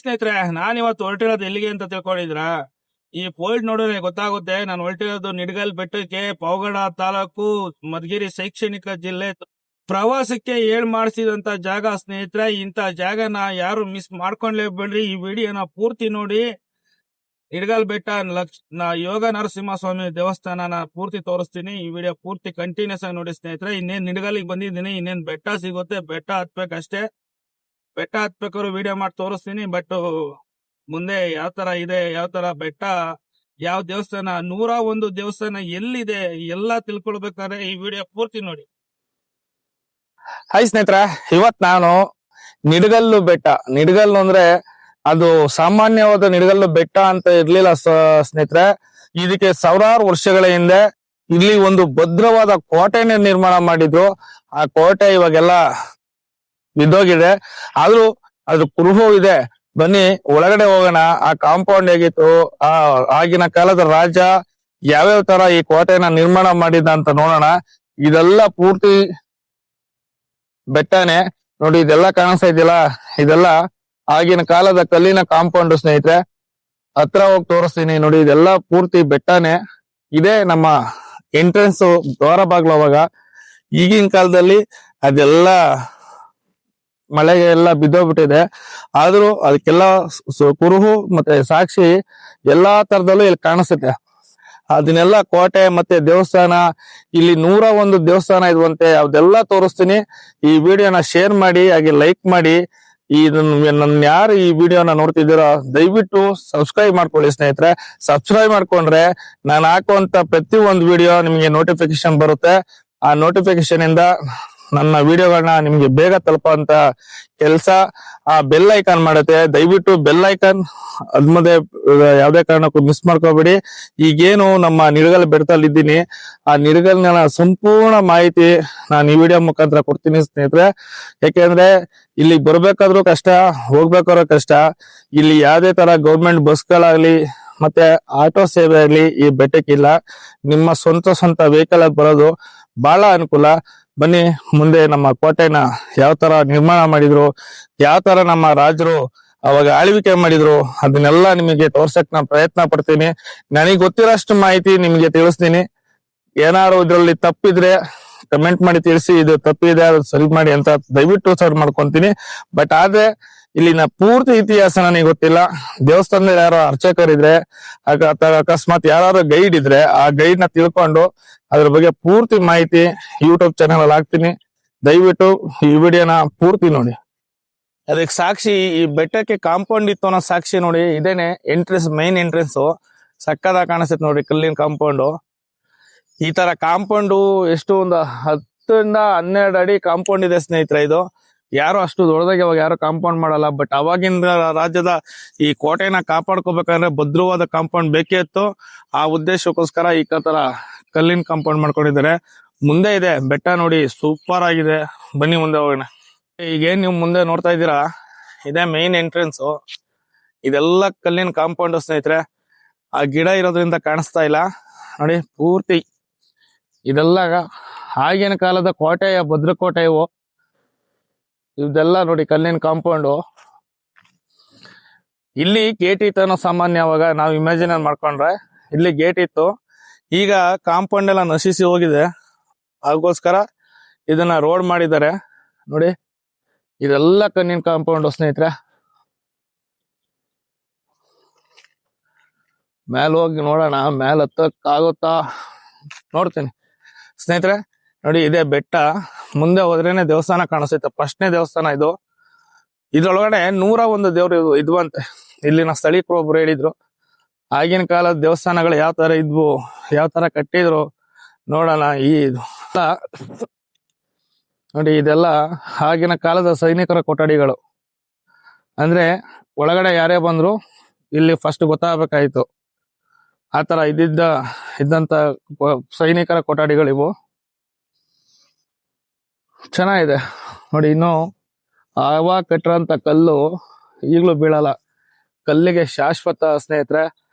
ಸ್ನೇಹಿತರೆ, ನಾನ್ ಇವತ್ತು ಹೊರಟಿರೋದು ಎಲ್ಲಿಗೆ ಅಂತ ತಿಳ್ಕೊಂಡಿದ್ರ? ಈ ಫೋಲ್ಡ್ ನೋಡಿದ್ರೆ ಗೊತ್ತಾಗುತ್ತೆ. ನಾನು ಹೊರಟಿರೋದು ನಿಡಗಲ್ ಬೆಟ್ಟಕ್ಕೆ, ಪಾವಗಡ ತಾಲೂಕು, ಮಧುಗಿರಿ ಶೈಕ್ಷಣಿಕ ಜಿಲ್ಲೆ. ಪ್ರವಾಸಕ್ಕೆ ಮಾಡಿಸಿದಂತ ಜಾಗ ಸ್ನೇಹಿತರೆ. ಇಂತ ಜಾಗನ ಯಾರು ಮಿಸ್ ಮಾಡ್ಕೊಂಡ್ಲೇಬೇಡ್ರಿ. ಈ ವಿಡಿಯೋನ ಪೂರ್ತಿ ನೋಡಿ. ನಿಡಗಲ್ ಬೆಟ್ಟ ಯೋಗ ನರಸಿಂಹಸ್ವಾಮಿ ದೇವಸ್ಥಾನನ ಪೂರ್ತಿ ತೋರಿಸ್ತೀನಿ. ಈ ವಿಡಿಯೋ ಪೂರ್ತಿ ಕಂಟಿನ್ಯೂಸ್ ಆಗಿ ನೋಡಿ ಸ್ನೇಹಿತರೆ. ಇನ್ನೇನ್ ನಿಡಗಲ್ಗೆ ಬಂದಿದ್ದೀನಿ, ಇನ್ನೇನ್ ಬೆಟ್ಟ ಸಿಗುತ್ತೆ, ಬೆಟ್ಟ ಹತ್ಬೇಕಷ್ಟೇ. ಬೆಟ್ಟ ಹತ್ಬೇಕಾದ್ರು ವಿಡಿಯೋ ಮಾಡಿ ತೋರಿಸ್ತೀನಿ. ಬಟ್ ಮುಂದೆ ಯಾವ ತರ ಇದೆ, ಯಾವ ತರ ಬೆಟ್ಟ, ಯಾವ ದೇವಸ್ಥಾನ, 101 ದೇವಸ್ಥಾನ ಎಲ್ಲಿದೆ ಎಲ್ಲ ತಿಳ್ಕೊಳ್ಬೇಕಾದ್ರೆ ಈ ವಿಡಿಯೋ ಪೂರ್ತಿ ನೋಡಿ. ಹಾಯ್ ಸ್ನೇಹಿತರೆ, ಇವತ್ ನಾನು ನಿಡಗಲ್ಲು ಬೆಟ್ಟ. ನಿಡಗಲ್ಲು ಅಂದ್ರೆ ಅದು ಸಾಮಾನ್ಯವಾದ ನಿಡಗಲ್ಲು ಬೆಟ್ಟ ಅಂತ ಇರ್ಲಿಲ್ಲ ಸ್ನೇಹಿತರೆ. ಇದಕ್ಕೆ ಸಾವಿರಾರು ವರ್ಷಗಳ ಹಿಂದೆ ಇಲ್ಲಿ ಒಂದು ಭದ್ರವಾದ ಕೋಟೆನ ನಿರ್ಮಾಣ ಮಾಡಿದ್ರು. ಆ ಕೋಟೆ ಇವಾಗೆಲ್ಲ ಬಿದ್ದೋಗಿದೆ, ಆದ್ರೂ ಅದು ಕುರುಹು ಇದೆ. ಬನ್ನಿ ಒಳಗಡೆ ಹೋಗೋಣ. ಆ ಕಾಂಪೌಂಡ್ ಹೇಗಿತ್ತು, ಆಗಿನ ಕಾಲದ ರಾಜ ಯಾವ್ಯಾವ ತರ ಈ ಕೋಟೆನ ನಿರ್ಮಾಣ ಮಾಡಿದ ಅಂತ ನೋಡೋಣ. ಇದೆಲ್ಲ ಪೂರ್ತಿ ಬೆಟ್ಟನೆ ನೋಡಿ. ಇದೆಲ್ಲ ಕಾಣಿಸ್ತಾ ಇದೆಯಲ್ಲ, ಇದೆಲ್ಲ ಆಗಿನ ಕಾಲದ ಕಲ್ಲಿನ ಕಾಂಪೌಂಡ್ ಸ್ನೇಹಿತರೆ. ಹತ್ರ ಹೋಗಿ ತೋರಿಸ್ತೀನಿ ನೋಡಿ. ಇದೆಲ್ಲ ಪೂರ್ತಿ ಬೆಟ್ಟನೆ. ಇದೇ ನಮ್ಮ ಎಂಟ್ರೆನ್ಸ್ ದ್ವಾರ ಬಾಗ್ಲು. ಅವಾಗ ಈಗಿನ ಕಾಲದಲ್ಲಿ ಅದೆಲ್ಲ ಮಳೆಗೆ ಎಲ್ಲ ಬಿದ್ದೋಗ್ಬಿಟ್ಟಿದೆ, ಆದ್ರೂ ಅದಕ್ಕೆಲ್ಲ ಕುರುಹು ಮತ್ತೆ ಸಾಕ್ಷಿ ಎಲ್ಲಾ ತರದಲ್ಲೂ ಇಲ್ಲಿ ಕಾಣಿಸುತ್ತೆ. ಅದನ್ನೆಲ್ಲ ಕೋಟೆ ಮತ್ತೆ ದೇವಸ್ಥಾನ, ಇಲ್ಲಿ 101 ದೇವಸ್ಥಾನ ಇರುವಂತೆ ಅದೆಲ್ಲ ತೋರಿಸ್ತೀನಿ. ಈ ವಿಡಿಯೋನ ಶೇರ್ ಮಾಡಿ, ಹಾಗೆ ಲೈಕ್ ಮಾಡಿ. ನನ್ನ ಯಾರು ಈ ವಿಡಿಯೋನ ನೋಡ್ತಿದ್ದೀರೋ ದಯವಿಟ್ಟು ಸಬ್ಸ್ಕ್ರೈಬ್ ಮಾಡ್ಕೊಳ್ಳಿ ಸ್ನೇಹಿತರೆ. ಸಬ್ಸ್ಕ್ರೈಬ್ ಮಾಡ್ಕೊಂಡ್ರೆ ನಾನು ಹಾಕುವಂತ ಪ್ರತಿ ಒಂದು ವಿಡಿಯೋ ನಿಮ್ಗೆ ನೋಟಿಫಿಕೇಶನ್ ಬರುತ್ತೆ. ಆ ನೋಟಿಫಿಕೇಶನ್ ಇಂದ ನನ್ನ ವಿಡಿಯೋಗಳನ್ನ ನಿಮ್ಗೆ ಬೇಗ ತಲುಪುವಂತ ಕೆಲಸ ಆ ಬೆಲ್ ಐಕಾನ್ ಮಾಡುತ್ತೆ. ದಯವಿಟ್ಟು ಬೆಲ್ ಐಕಾನ್ ಅದ್ಮದೆ ಯಾವ್ದೇ ಕಾರಣಕ್ಕೂ ಮಿಸ್ ಮಾಡ್ಕೋಬೇಡಿ. ಈಗೇನು ನಮ್ಮ ನಿಡಗಲ್ ಬೆಟ್ಟದಲ್ಲಿ ಇದ್ದೀನಿ, ಆ ನಿಡಗಲ್ನ ಸಂಪೂರ್ಣ ಮಾಹಿತಿ ನಾನು ಈ ವಿಡಿಯೋ ಮುಖಾಂತರ ಕೊಡ್ತೀನಿ ಸ್ನೇಹಿತರೆ. ಯಾಕೆಂದ್ರೆ ಇಲ್ಲಿ ಬರ್ಬೇಕಾದ್ರೂ ಕಷ್ಟ, ಹೋಗ್ಬೇಕಾದ್ರೂ ಕಷ್ಟ. ಇಲ್ಲಿ ಯಾವ್ದೇ ತರ ಗೌರ್ಮೆಂಟ್ ಬಸ್ಗಳಾಗ್ಲಿ ಮತ್ತೆ ಆಟೋ ಸೇವೆ ಆಗ್ಲಿ ಈ ಬೆಟ್ಟಕ್ಕಿಲ್ಲ. ನಿಮ್ಮ ಸ್ವಂತ ವೆಹಿಕಲ್ ಅಲ್ಲಿ ಬರೋದು ಬಹಳ ಅನುಕೂಲ. ಬನ್ನಿ ಮುಂದೆ ನಮ್ಮ ಕೋಟೆನ ಯಾವ ತರ ನಿರ್ಮಾಣ ಮಾಡಿದ್ರು, ಯಾವ ತರ ನಮ್ಮ ರಾಜರು ಅವಾಗ ಆಳ್ವಿಕೆ ಮಾಡಿದ್ರು, ಅದನ್ನೆಲ್ಲ ನಿಮಗೆ ತೋರ್ಸಕ್ ನಾನು ಪ್ರಯತ್ನ ಪಡ್ತೀನಿ. ನನಗೆ ಗೊತ್ತಿರೋಷ್ಟು ಮಾಹಿತಿ ನಿಮ್ಗೆ ತಿಳಿಸ್ತೀನಿ. ಏನಾದ್ರು ಇದ್ರಲ್ಲಿ ತಪ್ಪಿದ್ರೆ ಕಮೆಂಟ್ ಮಾಡಿ ತಿಳಿಸಿ. ಇದು ತಪ್ಪಿದೆ ಅದು ಸರಿ ಮಾಡಿ ಅಂತ ದಯವಿಟ್ಟು ಸರಿ ಮಾಡ್ಕೊಂತೀನಿ. ಬಟ್ ಆದ್ರೆ ಇಲ್ಲಿನ ಪೂರ್ತಿ ಇತಿಹಾಸ ನನಗೆ ಗೊತ್ತಿಲ್ಲ. ದೇವಸ್ಥಾನದಲ್ಲಿ ಯಾರೋ ಅರ್ಚಕರಿದ್ರೆ, ಅಕಸ್ಮಾತ್ ಯಾರು ಗೈಡ್ ಇದ್ರೆ ಆ ಗೈಡ್ ನ ತಿಳ್ಕೊಂಡು ಅದ್ರ ಬಗ್ಗೆ ಪೂರ್ತಿ ಮಾಹಿತಿ ಯೂಟ್ಯೂಬ್ ಚಾನೆಲ್ ಅಲ್ಲಿ ಹಾಕ್ತೀನಿ. ದಯವಿಟ್ಟು ಈ ವಿಡಿಯೋನ ಪೂರ್ತಿ ನೋಡಿ. ಅದಕ್ಕೆ ಸಾಕ್ಷಿ ಈ ಬೆಟ್ಟಕ್ಕೆ ಕಾಂಪೌಂಡ್ ಇತ್ತು ಅನ್ನೋ ಸಾಕ್ಷಿ ನೋಡಿ. ಇದೇನೆ ಎಂಟ್ರೆನ್ಸ್, ಮೈನ್ ಎಂಟ್ರೆನ್ಸ್. ಸಕ್ಕದಾಗ ಕಾಣಿಸುತ್ತೆ ನೋಡಿ, ಕಲ್ಲಿನ ಕಾಂಪೌಂಡು. ಈ ತರ ಕಾಂಪೌಂಡು ಎಷ್ಟು ಒಂದು 10 ಇಂದ 12 ಅಡಿ ಕಾಂಪೌಂಡ್ ಇದೆ ಸ್ನೇಹಿತರೆ. ಇದು ಯಾರು ಅಷ್ಟು ದೊಡ್ಡದಾಗಿ ಅವಾಗ ಯಾರು ಕಾಂಪೌಂಡ್ ಮಾಡಲ್ಲ. ಬಟ್ ಅವಾಗಿನ ರಾಜ್ಯದ ಈ ಕೋಟೆನ ಕಾಪಾಡ್ಕೋಬೇಕಂದ್ರೆ ಭದ್ರವಾದ ಕಾಂಪೌಂಡ್ ಬೇಕೇ ಇತ್ತು. ಆ ಉದ್ದೇಶಕ್ಕೋಸ್ಕರ ಈ ತರ ಕಲ್ಲಿನ ಕಾಂಪೌಂಡ್ ಮಾಡ್ಕೊಂಡಿದ್ದಾರೆ. ಮುಂದೆ ಇದೆ ಬೆಟ್ಟ ನೋಡಿ, ಸೂಪರ್ ಆಗಿದೆ. ಬನ್ನಿ ಮುಂದೆ ಹೋಗೋಣ. ಈಗೇನ್ ನೀವು ಮುಂದೆ ನೋಡ್ತಾ ಇದ್ದೀರಾ, ಇದೇ ಮೇನ್ ಎಂಟ್ರೆನ್ಸ್. ಇದೆಲ್ಲ ಕಲ್ಲಿನ ಕಾಂಪೌಂಡ್ ಸ್ನೇಹಿತರೆ. ಆ ಗಿಡ ಇರೋದ್ರಿಂದ ಕಾಣಿಸ್ತಾ ಇಲ್ಲ ನೋಡಿ. ಪೂರ್ತಿ ಇದೆಲ್ಲ ಆಗಿನ ಕಾಲದ ಕೋಟೆಯ ಭದ್ರಕೋಟೆ ಇವು. ಇದೆಲ್ಲ ನೋಡಿ ಕಲ್ಲಿನ ಕಾಂಪೌಂಡು. ಇಲ್ಲಿ ಗೇಟ್ ಇತ್ತು ಸಾಮಾನ್ಯ. ಅವಾಗ ನಾವು ಇಮ್ಯಾಜಿನ್ ಮಾಡ್ಕೊಂಡ್ರೆ ಇಲ್ಲಿ ಗೇಟ್ ಇತ್ತು. ಈಗ ಕಾಂಪೌಂಡ್ ಎಲ್ಲ ನಶಿಸಿ ಹೋಗಿದೆ. ಅದಕ್ಕೋಸ್ಕರ ಇದನ್ನ ರೋಡ್ ಮಾಡಿದ್ದಾರೆ ನೋಡಿ. ಇದೆಲ್ಲ ಕಲ್ಲಿನ ಕಾಂಪೌಂಡ್ ಸ್ನೇಹಿತರೆ. ಮೇಲ್ ಹೋಗಿ ನೋಡೋಣ, ಮೇಲ್ ಹತ್ತಕ್ ಆಗುತ್ತಾ ನೋಡ್ತೀನಿ ಸ್ನೇಹಿತರೆ. ನೋಡಿ ಇದೇ ಬೆಟ್ಟ. ಮುಂದೆ ಹೋದ್ರೇನೆ ದೇವಸ್ಥಾನ ಕಾಣಿಸುತ್ತೆ. ಫಸ್ಟ್ನೇ ದೇವಸ್ಥಾನ ಇದು. ಇದ್ರೊಳಗಡೆ 101 ದೇವ್ರು ಇದ್ವಂತೆ. ಇಲ್ಲಿನ ಸ್ಥಳೀಕರು ಒಬ್ರು ಹೇಳಿದ್ರು, ಆಗಿನ ಕಾಲದ ದೇವಸ್ಥಾನಗಳು ಯಾವ ತರ ಇದ್ವು, ಯಾವ ತರ ಕಟ್ಟಿದ್ರು ನೋಡೋಣ. ನೋಡಿ ಇದೆಲ್ಲ ಆಗಿನ ಕಾಲದ ಸೈನಿಕರ ಕೊಠಡಿಗಳು. ಅಂದ್ರೆ ಒಳಗಡೆ ಯಾರೇ ಬಂದ್ರು ಇಲ್ಲಿ ಫಸ್ಟ್ ಗೊತ್ತಾಗಬೇಕಾಯ್ತು. ಆತರ ಇದ್ದಂತ ಸೈನಿಕರ ಕೊಠಡಿಗಳಿವು. ಚೆನ್ನಾಗಿದೆ ನೋಡಿ. ಇನ್ನು ಆವಾಗ ಕಟ್ಟಿರೋಂತ ಕಲ್ಲು ಈಗ್ಲೂ ಬೀಳಲ್ಲ. ಕಲ್ಲಿಗೆ ಶಾಶ್ವತ ಸ್ನೇಹಿತರೆ.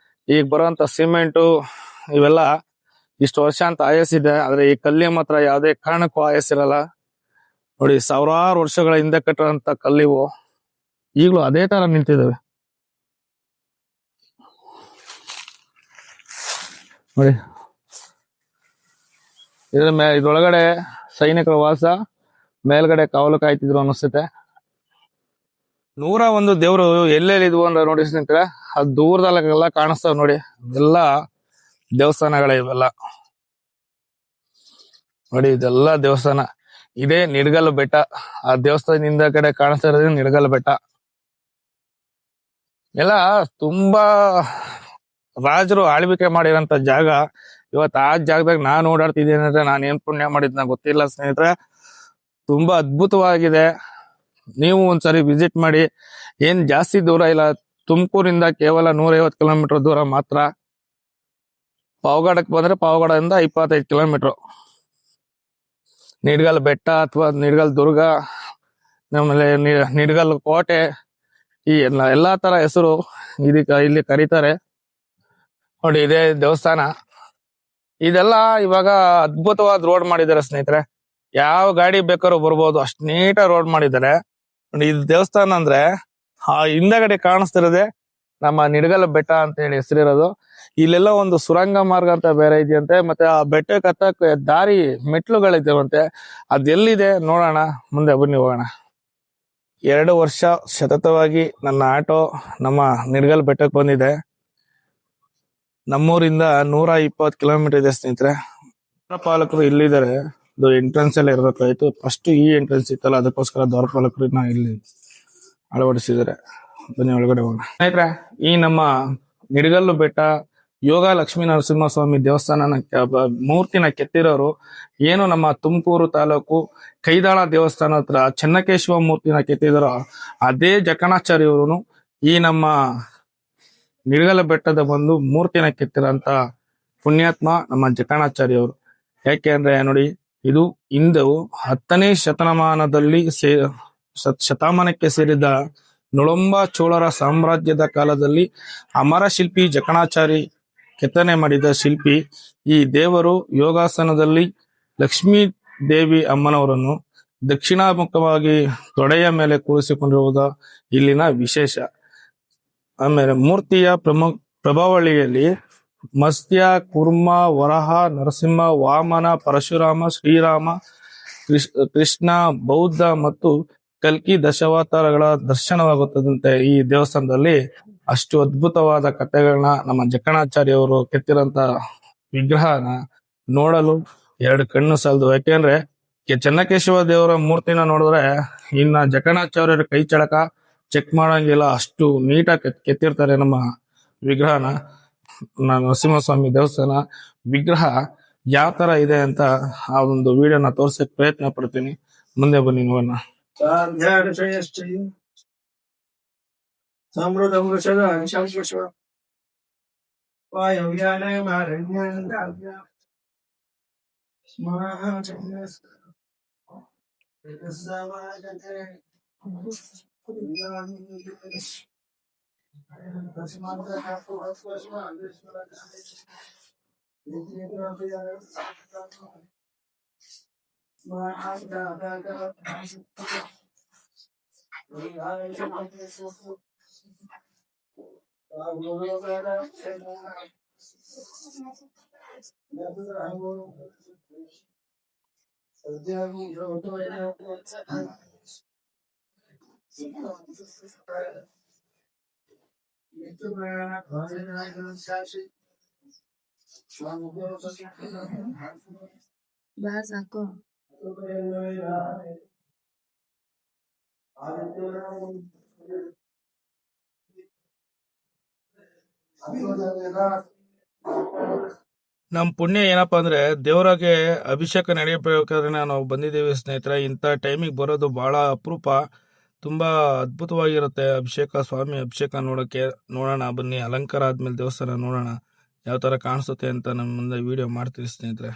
ಈಗ ಬರುವಂತ ಸಿಮೆಂಟು ಇವೆಲ್ಲ ಇಷ್ಟು ವರ್ಷ ಅಂತ ಆಯಸ್ಸಿದೆ, ಆದ್ರೆ ಈ ಕಲ್ಲಿಗೆ ಮಾತ್ರ ಯಾವುದೇ ಕಾರಣಕ್ಕೂ ಆಯಸ್ಸಿರಲ್ಲ ನೋಡಿ. ಸಾವಿರಾರು ವರ್ಷಗಳ ಹಿಂದೆ ಕಟ್ಟಿರೋಂತ ಕಲ್ಲಿವು ಈಗ್ಲೂ ಅದೇ ತರ ನಿಂತಿದ್ದಾವೆ. ನೋಡಿ ಇದ್ರೊಳಗಡೆ ಸೈನಿಕರ ವಾಸ, ಮೇಲ್ಗಡೆ ಕಾವಲು ಕಾಯ್ತಿದ್ರು ಅನಿಸುತ್ತೆ. 101 ದೇವ್ರು ಎಲ್ಲೆಲ್ಲಿ ಇದ್ವು ಅಂದ್ರೆ ನೋಡಿ ಸ್ನೇಹಿತರೆ, ಅದು ದೂರದಲ್ಲೆಲ್ಲ ಕಾಣಿಸ್ತಾವ ನೋಡಿ. ಎಲ್ಲ ದೇವಸ್ಥಾನಗಳೇ ಇವೆಲ್ಲ ನೋಡಿ, ಇದೆಲ್ಲ ದೇವಸ್ಥಾನ. ಇದೇ ನಿಡ್ಗಲ್ ಬೆಟ್ಟ. ಆ ದೇವಸ್ಥಾನದಿಂದ ಕಡೆ ಕಾಣಿಸ್ತಾ ಇರೋದು ನಿಡ್ಗಲ್ ಬೆಟ್ಟ. ಎಲ್ಲ ತುಂಬಾ ರಾಜರು ಆಳ್ವಿಕೆ ಮಾಡಿರೋಂತ ಜಾಗ. ಇವತ್ತು ಆ ಜಾಗದಾಗ ನಾನು ಓಡಾಡ್ತಿದ್ದೀನಿ ಅಂದ್ರೆ ನಾನು ಏನ್ ಪುಣ್ಯ ಮಾಡಿದ್ನ ಗೊತ್ತಿಲ್ಲ ಸ್ನೇಹಿತರೆ. ತುಂಬಾ ಅದ್ಭುತವಾಗಿದೆ. ನೀವು ಒಂದ್ಸರಿ ವಿಸಿಟ್ ಮಾಡಿ. ಏನ್ ಜಾಸ್ತಿ ದೂರ ಇಲ್ಲ, ತುಮಕೂರಿಂದ ಕೇವಲ 150 ಕಿಲೋಮೀಟರ್ ದೂರ ಮಾತ್ರ. ಪಾವಗಡಕ್ಕೆ ಬಂದ್ರೆ ಪಾವಗಡದಿಂದ 25 ಕಿಲೋಮೀಟರ್. ನಿಡ್ಗಲ್ ಬೆಟ್ಟ ಅಥವಾ ನಿಡ್ಗಲ್ ದುರ್ಗ, ಆಮೇಲೆ ನಿಡ್ಗಲ್ ಕೋಟೆ, ಈ ಎಲ್ಲಾ ತರ ಹೆಸರು ಇಲ್ಲಿ ಕರೀತಾರೆ ನೋಡಿ. ಇದೇ ದೇವಸ್ಥಾನ. ಇದೆಲ್ಲ ಇವಾಗ ಅದ್ಭುತವಾದ ರೋಡ್ ಮಾಡಿದ್ದಾರೆ ಸ್ನೇಹಿತರೆ. ಯಾವ ಗಾಡಿ ಬೇಕಾದ್ರೂ ಬರ್ಬೋದು, ಅಷ್ಟ್ ನೀಟಾಗಿ ರೋಡ್ ಮಾಡಿದ್ದಾರೆ ನೋಡಿ. ಇದು ದೇವಸ್ಥಾನ ಅಂದ್ರೆ ಆ ಹಿಂದಗಡೆ ಕಾಣಿಸ್ತಿರೋದೆ ನಮ್ಮ ನಿಡ್ಗಲ್ ಬೆಟ್ಟ ಅಂತ ಹೇಳಿ ಹೆಸರಿರೋದು. ಇಲ್ಲೆಲ್ಲ ಒಂದು ಸುರಂಗ ಮಾರ್ಗ ಅಂತ ಬೇರೆ ಇದೆಯಂತೆ. ಮತ್ತೆ ಆ ಬೆಟ್ಟಕ್ಕೆ ಹತ್ತಕ್ಕೆ ದಾರಿ ಮೆಟ್ಲುಗಳಿದ್ದಾವಂತೆ. ಅದೆಲ್ಲಿದೆ ನೋಡೋಣ, ಮುಂದೆ ಬನ್ನಿ ಹೋಗೋಣ. 2 ವರ್ಷ ಸತತವಾಗಿ ನನ್ನ ಆಟೋ ನಮ್ಮ ನಿಡ್ಗಲ್ ಬೆಟ್ಟಕ್ಕೆ ಬಂದಿದೆ. ನಮ್ಮೂರಿಂದ 120 ಕಿಲೋಮೀಟರ್ ಇದೆ ಸ್ನೇಹಿತರೆ. ದ್ವಾರಪಾಲಕರು ಇಲ್ಲಿದ್ದಾರೆ. ಅದು ಎಂಟ್ರೆನ್ಸ್ ಎಲ್ಲ ಇರ್ಬೇಕಾಯ್ತು. ಫಸ್ಟ್ ಈ ಎಂಟ್ರೆನ್ಸ್ ಇತ್ತಲ್ಲ, ಅದಕ್ಕೋಸ್ಕರ ದ್ವಾರಪಾಲಕರನ್ನ ಇಲ್ಲಿ ಅಳವಡಿಸಿದ್ದಾರೆ. ಬನ್ನಿ ಒಳಗಡೆ ಹೋಗೋಣ ಸ್ನೇಹಿತರೆ. ಈ ನಮ್ಮ ನಿಡ್ಗಲ್ಲು ಬೆಟ್ಟ ಯೋಗ ಲಕ್ಷ್ಮೀ ನರಸಿಂಹಸ್ವಾಮಿ ದೇವಸ್ಥಾನನ ಮೂರ್ತಿನ ಕೆತ್ತಿರೋರು ಏನು ನಮ್ಮ ತುಮಕೂರು ತಾಲೂಕು ಕೈದಾಳ ದೇವಸ್ಥಾನ ಹತ್ರ ಚೆನ್ನಕೇಶವ ಮೂರ್ತಿನ ಕೆತ್ತಿದಾರೋ ಅದೇ ಜಕಣಾಚಾರ್ಯವರು ಈ ನಮ್ಮ ನಿಡ್ಗಲ್ ಬೆಟ್ಟದ ಬಂದು ಮೂರ್ತಿನ ಕೆತ್ತಿರೋಂತ ಪುಣ್ಯಾತ್ಮ ನಮ್ಮ ಜಕಣಾಚಾರ್ಯವರು. ಯಾಕೆ ಅಂದ್ರೆ ನೋಡಿ, ಇದು ಇಂದು 10ನೇ ಶತಮಾನಕ್ಕೆ ಸೇರಿದ ನೊಳಂಬ ಚೋಳರ ಸಾಮ್ರಾಜ್ಯದ ಕಾಲದಲ್ಲಿ ಅಮರ ಶಿಲ್ಪಿ ಜಕಣಾಚಾರಿ ಕೆತ್ತನೆ ಮಾಡಿದ ಶಿಲ್ಪಿ. ಈ ದೇವರು ಯೋಗಾಸನದಲ್ಲಿ ಲಕ್ಷ್ಮೀ ದೇವಿ ಅಮ್ಮನವರನ್ನು ದಕ್ಷಿಣಾಮುಖವಾಗಿ ತೊಡೆಯ ಮೇಲೆ ಕೂರಿಸಿಕೊಂಡಿರುವುದು ಇಲ್ಲಿನ ವಿಶೇಷ. ಆಮೇಲೆ ಮೂರ್ತಿಯ ಪ್ರಭಾವಳಿಯಲ್ಲಿ ಮತ್ಸ್ಯ, ಕೂರ್ಮ, ವರಹ, ನರಸಿಂಹ, ವಾಮನ, ಪರಶುರಾಮ, ಶ್ರೀರಾಮ, ಕೃಷ್ಣ, ಬೌದ್ಧ ಮತ್ತು ಕಲ್ಕಿ ದಶಾವತಾರಗಳ ದರ್ಶನವಾಗುತ್ತದಂತೆ ಈ ದೇವಸ್ಥಾನದಲ್ಲಿ. ಅಷ್ಟು ಅದ್ಭುತವಾದ ಕಥೆಗಳನ್ನ ನಮ್ಮ ಜಕಣಾಚಾರ್ಯವರು ಕೆತ್ತಿರಂತ ವಿಗ್ರಹನ ನೋಡಲು 2 ಕಣ್ಣು ಸಾಲದು. ಯಾಕೆಂದ್ರೆ ಚೆನ್ನಕೇಶವ ದೇವರ ಮೂರ್ತಿನ ನೋಡಿದ್ರೆ ಇನ್ನ ಜಕಣಾಚಾರ್ಯರ ಕೈ ಚಳಕ ಚೆಕ್ ಮಾಡಂಗಿಲ್ಲ, ಅಷ್ಟು ನೀಟಾಗಿ ಕೆತ್ತಿರ್ತಾರೆ ನಮ್ಮ ವಿಗ್ರಹನ. ನರಸಿಂಹಸ್ವಾಮಿ ದೇವಸ್ಥಾನ ವಿಗ್ರಹ ಯಾವ ತರ ಇದೆ ಅಂತ ಆ ಒಂದು ವಿಡಿಯೋನ ತೋರ್ಸಕ್ ಪ್ರಯತ್ನ ಪಡ್ತೀನಿ. ಮುಂದೆ ಬನ್ನಿ ನೋಡೋಣ. Vas ako. ನಮ್ ಪುಣ್ಯ ಏನಪ್ಪಾ ಅಂದ್ರೆ ದೇವರಾಗೆ ಅಭಿಷೇಕ ನಡೆಯಬೇಕಾದ್ರೆ ನಾವು ಬಂದಿದ್ದೀವಿ ಸ್ನೇಹಿತರೆ. ಇಂಥ ಟೈಮಿಗೆ ಬರೋದು ಬಹಳ ಅಪರೂಪ. ತುಂಬಾ ಅದ್ಭುತವಾಗಿರುತ್ತೆ ಅಭಿಷೇಕ, ಸ್ವಾಮಿ ಅಭಿಷೇಕ ನೋಡೋಣ ಬನ್ನಿ. ಅಲಂಕಾರ ಆದ್ಮೇಲೆ ದೇವಸ್ಥಾನ ನೋಡೋಣ ಯಾವ ತರ ಕಾಣಿಸುತ್ತೆ ಅಂತ ನಮ್ಮ ಮುಂದೆ ವಿಡಿಯೋ ಮಾಡ್ತೀವಿ ಸ್ನೇಹಿತರೆ.